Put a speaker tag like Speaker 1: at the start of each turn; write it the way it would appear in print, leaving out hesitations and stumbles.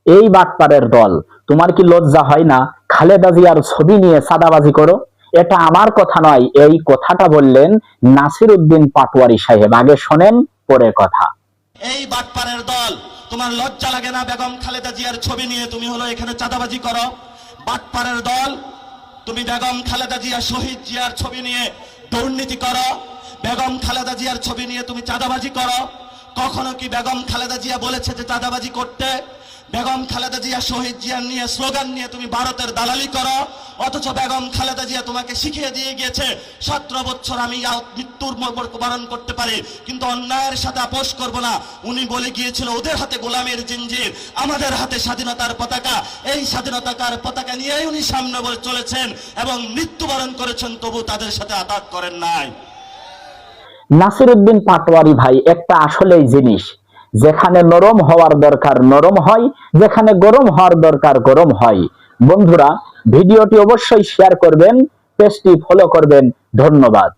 Speaker 1: এই বাটপারের দল, তোমার কি লজ্জা হয় না? খালেদা জিয়ার ছবি নিয়ে চাঁদাবাজি করো। এটা আমার কথা নয়, এই কথাটা বললেন নাসির উদ্দিন পাটোয়ারি সাহেব। আগে শোনেন, পরে কথা।
Speaker 2: এই বাটপারের দল, তোমার লজ্জা লাগে না বেগম খালেদা জিয়ার ছবি নিয়ে তুমি হলো এখানে চাঁদাবাজি করো? বাটপারের দল, তুমি বেগম খালেদা জিয়া শহীদ জিয়ার ছবি নিয়ে দুর্নীতি করো, বেগম খালেদা জিয়ার ছবি নিয়ে তুমি চাঁদাবাজি করো। কখনো কি বেগম খালেদা জিয়া বলেছে যে চাঁদাবাজি করতে? বেগম খালেদা জিয়া শহীদ জিয়ার নিয়ে স্লোগান নিয়ে তুমি ভারতের দালালি করো, অথচ বেগম খালেদা জিয়া তোমাকে শিখিয়ে দিয়ে গিয়েছে 17 বছর আমি মৃত্যুর বরণ করতে পারি, কিন্তু অন্যায়ের সাথে আপোষ করব না। উনি বলে গিয়েছিল ওদের হাতে গোলামের জিঞ্জির, আমাদের হাতে স্বাধীনতার পতাকা। এই স্বাধীনতার পতাকা নিয়েই উনি সামনে চলেছেন এবং মৃত্যুবরণ করেছেন, তবু তাদের সাথে আঘাত করেন নাই।
Speaker 1: নাসির উদ্দিন পাটোয়ারি ভাই একটা আসলেই জিনিস, যেখানে নরম হওয়ার দরকার নরম হয়, যেখানে গরম হওয়ার দরকার গরম হয়। বন্ধুরা, ভিডিওটি অবশ্যই শেয়ার করবেন, পেজটি ফলো করবেন। ধন্যবাদ।